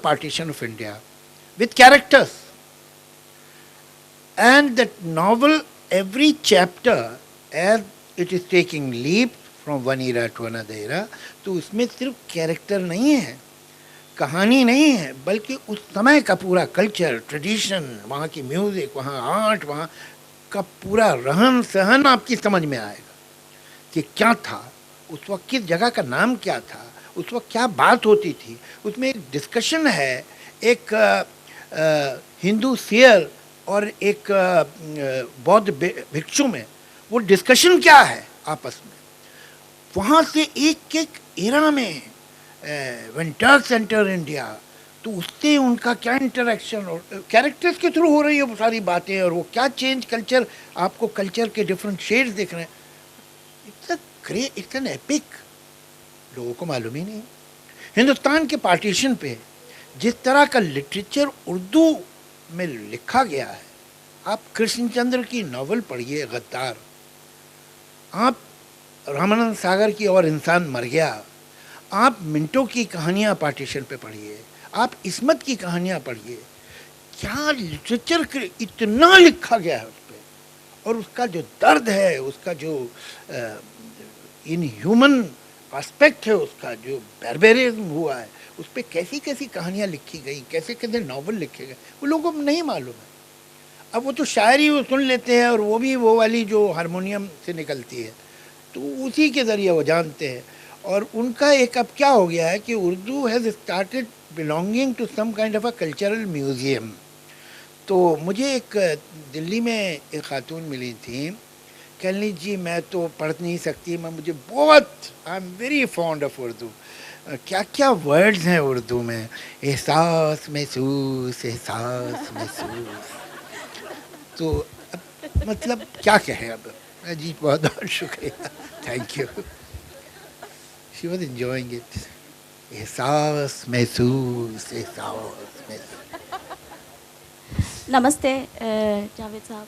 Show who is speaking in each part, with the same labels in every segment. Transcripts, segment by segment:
Speaker 1: partition of India with characters. And that novel, every chapter, as it is taking leap from one era to another era, तो उसमें सिर्फ character नहीं है, कहानी नहीं है, बल्कि उस समय का पूरा कल्चर, ट्रेडिशन, वहाँ की म्यूज़िक, वहाँ आर्ट, वहाँ का पूरा रहन सहन आपकी समझ में आएगा कि क्या था उस वक्त, किस जगह का नाम क्या था, उस वक्त क्या बात होती थी. उसमें एक डिस्कशन है, एक हिंदू सियर और एक बौद्ध भिक्षु में वो डिस्कशन क्या है आपस में. वहाँ से एक एक एरा में व्हेन टर्क्स एंटर इंडिया, तो उससे उनका क्या इंटरेक्शन और कैरेक्टर्स के थ्रू हो रही है वो सारी बातें, और वो क्या चेंज कल्चर, आपको कल्चर के डिफरेंट शेड्स दिख रहे हैं. It's an epic. लोगों को मालूम ही नहीं. हिंदुस्तान के पार्टीशन पे जिस तरह का लिटरेचर उर्दू में लिखा गया है, आप कृष्णचंद्र की नॉवल पढ़िए गद्दार, आप रामानंद सागर की और इंसान मर गया, आप मिंटो की कहानियाँ पार्टीशन पे पढ़िए, आप इस्मत की कहानियाँ पढ़िए. क्या लिटरेचर इतना लिखा गया है उस पर, और उसका जो दर्द है, उसका जो इन ह्यूमन एस्पेक्ट है, उसका जो बैरबेरिज्म हुआ है, उस पर कैसी कैसी कहानियाँ लिखी गई, कैसे कैसे नावल लिखे गए, वो लोगों को नहीं मालूम है. अब वो तो शायरी वो सुन लेते हैं, और वो भी वो वाली जो हारमोनियम से निकलती है, तो उसी के ज़रिए वो जानते हैं. और उनका एक अब क्या हो गया है कि Urdu has started belonging to some kind of a cultural museum. तो मुझे एक दिल्ली में एक खातून मिली थी, कहनी जी मैं तो पढ़ नहीं सकती, मैं मुझे बहुत, I am very fond of Urdu. क्या क्या वर्ड्स हैं उर्दू में, एहसास महसूस, एहसास महसूस. तो अब मतलब क्या कहें अब. जी बहुत बहुत शुक्रिया, thank you. She was enjoying it. एहसास महसूस, एहसास महसूस.
Speaker 2: नमस्ते जावेद साहब.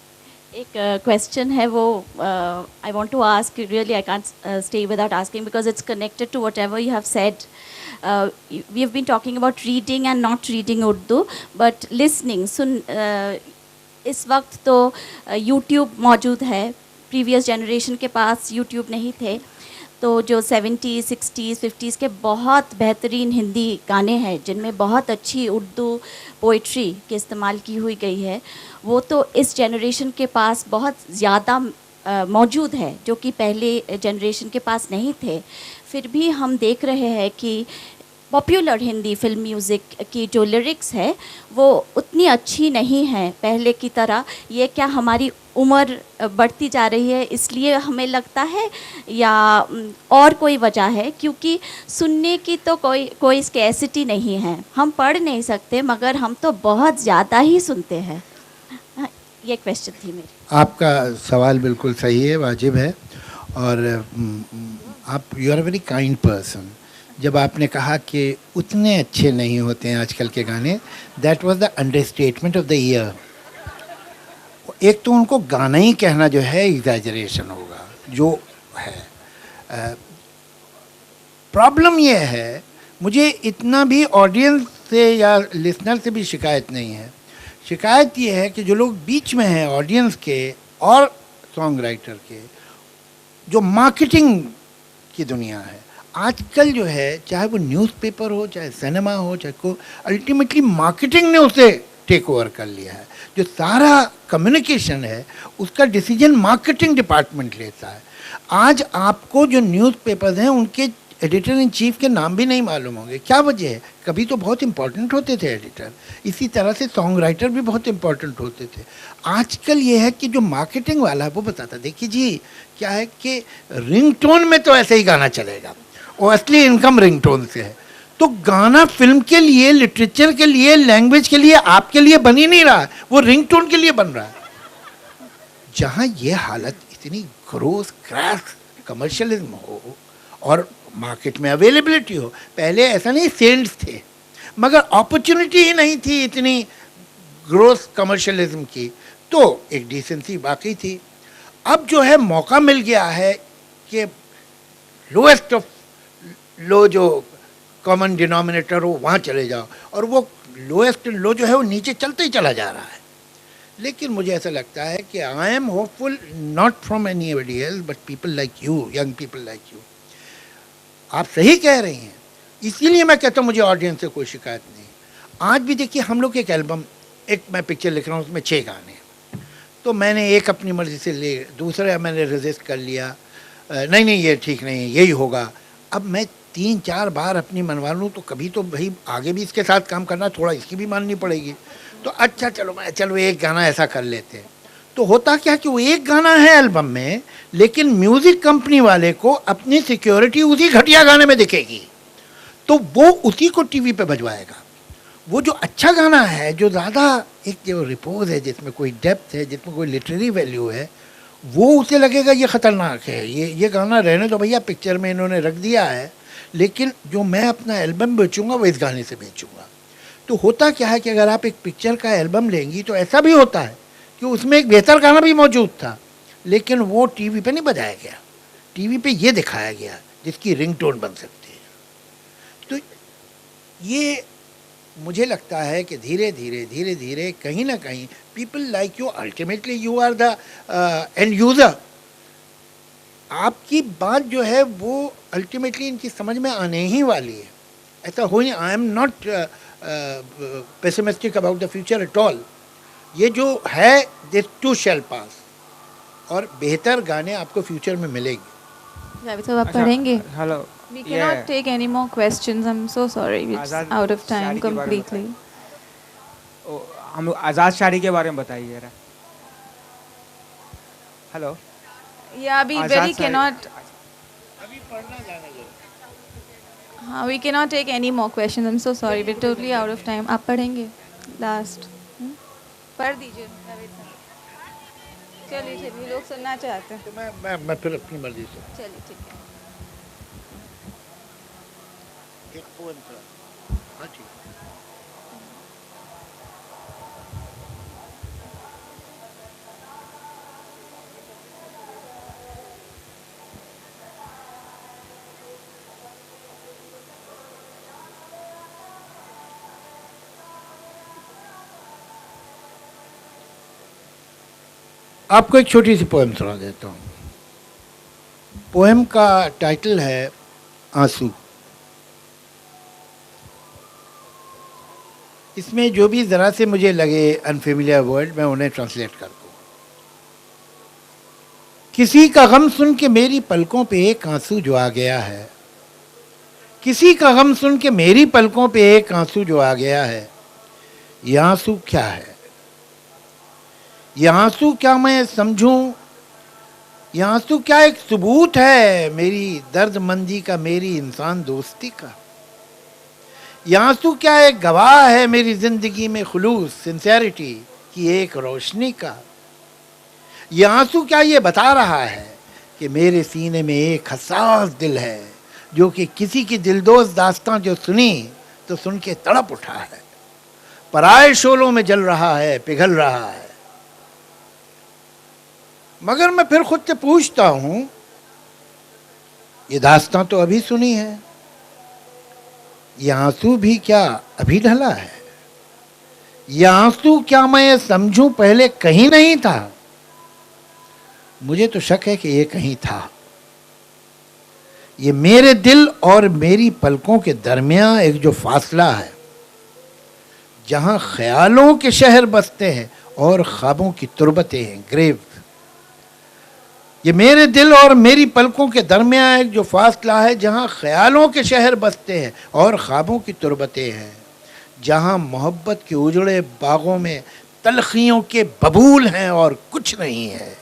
Speaker 2: एक क्वेश्चन है वो I want to ask, really I can't stay without asking because it's connected to whatever you have said. We have been talking about reading and not reading Urdu but listening. इस वक्त तो YouTube मौजूद है, previous generation के पास YouTube नहीं थे, तो जो 70s, 60s, 50s के बहुत बेहतरीन हिंदी गाने हैं जिनमें बहुत अच्छी उर्दू पोइट्री के इस्तेमाल की हुई गई है, वो तो इस जनरेशन के पास बहुत ज़्यादा मौजूद है, जो कि पहले जनरेशन के पास नहीं थे. फिर भी हम देख रहे हैं कि पॉपुलर हिंदी फिल्म म्यूज़िक की जो लिरिक्स है वो उतनी अच्छी नहीं है पहले की तरह. ये क्या हमारी उम्र बढ़ती जा रही है इसलिए हमें लगता है, या और कोई वजह है? क्योंकि सुनने की तो कोई स्कैसिटी नहीं है, हम पढ़ नहीं सकते मगर हम तो बहुत ज़्यादा ही सुनते हैं. ये क्वेश्चन थी मेरी.
Speaker 1: आपका सवाल बिल्कुल सही है, वाजिब है, और आप you are a very kind person. जब आपने कहा कि उतने अच्छे नहीं होते हैं आजकल के गाने, that was the understatement of the year. एक तो उनको गाना ही कहना जो है एग्जैजरेशन होगा जो है. प्रॉब्लम ये है, मुझे इतना भी ऑडियंस से या लिसनर से भी शिकायत नहीं है. शिकायत ये है कि जो लोग बीच में हैं ऑडियंस के और सॉन्ग राइटर के, जो मार्केटिंग की दुनिया है आजकल जो है, चाहे वो न्यूज़पेपर हो, चाहे सिनेमा हो, चाहे को, अल्टीमेटली मार्केटिंग ने उसे टेक ओवर कर लिया है. जो सारा कम्युनिकेशन है उसका डिसीजन मार्केटिंग डिपार्टमेंट लेता है. आज आपको जो न्यूज़पेपर्स हैं उनके एडिटर इन चीफ के नाम भी नहीं मालूम होंगे. क्या वजह है? कभी तो बहुत इंपॉर्टेंट होते थे एडिटर, इसी तरह से सॉन्ग राइटर भी बहुत इंपॉर्टेंट होते थे. आजकल ये है कि जो मार्केटिंग वाला है वो बताता, देखिए जी क्या है कि रिंगटोन में तो ऐसे ही गाना चलेगा, और असली इनकम रिंगटोन से है. तो गाना फिल्म के लिए, लिटरेचर के लिए, लैंग्वेज के लिए, आपके लिए बन ही नहीं रहा है, वो रिंगटोन के लिए बन रहा है. जहाँ ये हालत इतनी ग्रोस क्रैश कमर्शियलिज्म हो और मार्केट में अवेलेबिलिटी हो. पहले ऐसा नहीं, सेंट्स थे मगर अपॉर्चुनिटी ही नहीं थी इतनी ग्रोस कमर्शियलिज्म की, तो एक डिसेंसी बाकी थी. अब जो है मौका मिल गया है कि लोएस्ट ऑफ लो जो कॉमन डिनोमिनेटर हो वहाँ चले जाओ, और वो लोएस्ट लो जो है वो नीचे चलते ही चला जा रहा है। लेकिन मुझे ऐसा लगता है कि I am hopeful not from anybody else but people like you, young people like you. आप सही कह रही हैं, इसीलिए मैं कहता हूँ मुझे ऑडियंस से कोई शिकायत नहीं। आज भी देखिए हम लोग एक एल्बम, एक मैं पिक्चर लिख रहा हूँ उसमें 6 गाने, तो मैंने एक अपनी मर्ज़ी से ले, दूसरा मैंने रजिस्ट कर लिया, नहीं ये ठीक नहीं है, यही होगा। अब मैं 3-4 बार अपनी मनवा लूँ तो कभी तो भाई आगे भी इसके साथ काम करना, थोड़ा इसकी भी माननी पड़ेगी। तो अच्छा चलो एक गाना ऐसा कर लेते हैं। तो होता क्या कि वो एक गाना है एल्बम में, लेकिन म्यूज़िक कंपनी वाले को अपनी सिक्योरिटी उसी घटिया गाने में दिखेगी, तो वो उसी को टीवी पे बजवाएगा। वो जो अच्छा गाना है, जो ज़्यादा एक जो रिपोज है, जिसमें कोई डेप्थ है, जिसमें कोई लिटरेरी वैल्यू है, वो उसे लगेगा ये ख़तरनाक है, ये गाना रहने दो भैया, पिक्चर में इन्होंने रख दिया है, लेकिन जो मैं अपना एल्बम बेचूंगा वो इस गाने से बेचूंगा। तो होता क्या है कि अगर आप एक पिक्चर का एल्बम लेंगी तो ऐसा भी होता है कि उसमें एक बेहतर गाना भी मौजूद था, लेकिन वो टीवी पे नहीं बजाया गया, टीवी पे ये दिखाया गया जिसकी रिंगटोन बन सकती है। तो ये मुझे लगता है कि धीरे धीरे कहीं ना कहीं people like you, ultimately you are the end user. आपकी बात जो है वो अल्टीमेटली इनकी समझ में आने ही वाली है। ऐसा हो नहीं, I am not pessimistic about the future at all. ये जो है दिस टू शैल पास, और बेहतर गाने आपको फ्यूचर में मिलेंगे।
Speaker 3: जावेद साहब आप पढ़ेंगे?
Speaker 4: Hello,
Speaker 3: We cannot take any more questions. I'm so sorry. It's
Speaker 4: Azad
Speaker 3: out of time
Speaker 4: शादी के बारे में
Speaker 3: completely.
Speaker 4: हम लोग आज़ाद शादी के बारे में बताइए जरा। Hello,
Speaker 3: Yeah, we
Speaker 4: Azad
Speaker 3: really
Speaker 4: शादी-
Speaker 3: cannot.
Speaker 1: अभी पढ़ना जाने दो।
Speaker 3: We cannot take any more questions. I'm so sorry. We're totally out of time. आप पढ़ेंगे? Last. पढ़ दीजिए जावेद साहब। चलिए लोग सुनना चाहते हैं।
Speaker 1: तो मैं फिर अपनी मर्जी से
Speaker 3: चलिए ठीक है।
Speaker 1: एक पोएम था। हाँ ठीक। आपको एक छोटी सी पोएम सुना देता हूँ। पोएम का टाइटल है आंसू। इसमें जो भी ज़रा से मुझे लगे अनफेमिलियर वर्ड मैं उन्हें ट्रांसलेट कर दूँ। किसी का गम सुन के मेरी पलकों पे एक आंसू जो आ गया है, किसी का गम सुन के मेरी पलकों पे एक आंसू जो आ गया है। ये आंसू क्या है? ये आंसू क्या मैं समझूं? ये आंसू क्या एक सबूत है मेरी दर्दमंदी का, मेरी इंसान दोस्ती का? ये आंसू क्या एक गवाह है मेरी जिंदगी में खुलूस, सिंसेरिटी की एक रोशनी का? ये आंसू क्या ये बता रहा है कि मेरे सीने में एक हसास दिल है, जो कि किसी की दिलदोज़ दास्तां जो सुनी तो सुन के तड़प उठा है, पराए शोलों में जल रहा है, पिघल रहा है। मगर मैं फिर खुद से पूछता हूं, ये दास्तां तो अभी सुनी है, ये आंसू भी क्या अभी ढला है? ये आंसू क्या मैं समझूं पहले कहीं नहीं था? मुझे तो शक है कि ये कहीं था। ये मेरे दिल और मेरी पलकों के दरमियान एक जो फासला है, जहां ख्यालों के शहर बसते हैं और ख्वाबों की तुरबतें हैं, ग्रेव। ये मेरे दिल और मेरी पलकों के दरमियान एक जो फासला है, जहाँ ख्यालों के शहर बसते हैं और ख्वाबों की तुरबतें हैं, जहाँ मोहब्बत के उजड़े बागों में तलखियों के बबूल हैं और कुछ नहीं है,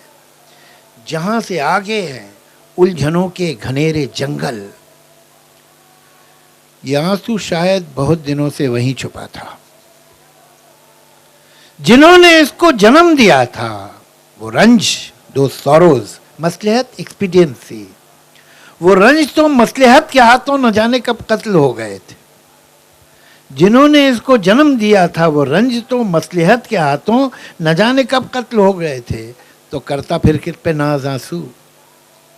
Speaker 1: जहाँ से आगे हैं उलझनों के घनेरे जंगल। ये आंसू शायद बहुत दिनों से वहीं छुपा था। जिन्होंने इसको जन्म दिया था वो रंज, दो सॉरोज, मसलहत, एक्सपीडियंसी, वो रंज तो मसलहत के हाथों न जाने कब कत्ल हो गए थे। जिन्होंने इसको जन्म दिया था वो रंज तो मसलहत के हाथों न जाने कब कत्ल हो गए थे। तो करता फिर किस पे नाज आंसू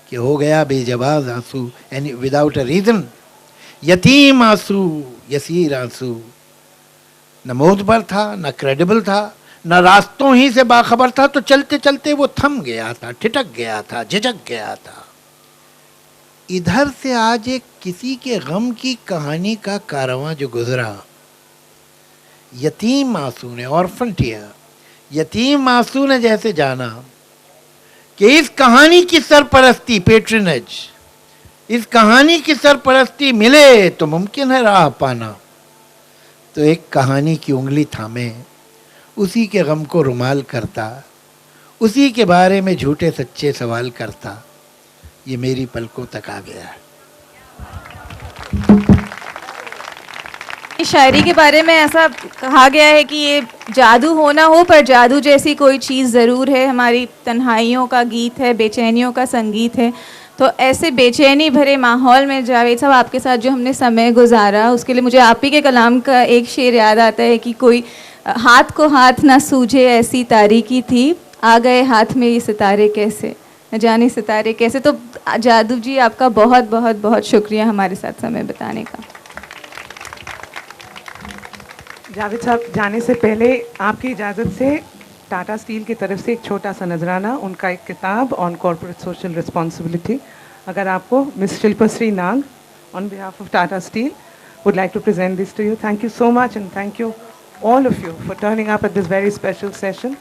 Speaker 1: कि हो गया बेजवाज आंसू, एंड विदाउट अ रीज़न। यतीम आंसू यसीर आंसू, न मोतबर था, न क्रेडिबल था, न रास्तों ही से बाखबर था, तो चलते चलते वो थम गया था, ठिठक गया था, झिझक गया था। इधर से आज एक किसी के गम की कहानी का कारवां जो गुजरा, यतीम आंसू ने, ऑर्फन टीयर, यतीम आंसू ने जैसे जाना कि इस कहानी की सरपरस्ती, पेट्रनेज, इस कहानी की सरपरस्ती मिले तो मुमकिन है राह पाना, तो एक कहानी की उंगली थामे उसी के गम को रुमाल करता, उसी के बारे में झूठे सच्चे सवाल करता, ये मेरी पलकों तक आ गया है।
Speaker 3: इस शायरी के बारे में ऐसा कहा गया है कि ये जादू हो ना हो पर जादू जैसी कोई चीज़ ज़रूर है, हमारी तन्हाइयों का गीत है, बेचैनियों का संगीत है। तो ऐसे बेचैनी भरे माहौल में जावेद साहब आपके साथ जो हमने समय गुजारा, उसके लिए मुझे आप ही के कलाम का एक शेर याद आता है कि कोई हाथ को हाथ ना सूझे ऐसी तारीकी थी, आ गए हाथ में ये सितारे कैसे, न जाने सितारे कैसे। तो जादू जी आपका बहुत बहुत बहुत शुक्रिया हमारे साथ समय बिताने का।
Speaker 5: जावेद साहब जाने से पहले आपकी इजाज़त से टाटा स्टील की तरफ से एक छोटा सा नजराना, उनका एक किताब ऑन कॉर्पोरेट सोशल रिस्पॉन्सिबिलिटी, अगर आपको miss Shilpashree Nag on behalf of Tata Steel would like to present this to you. Thank you so much and thank you all of you for turning up at this very special session.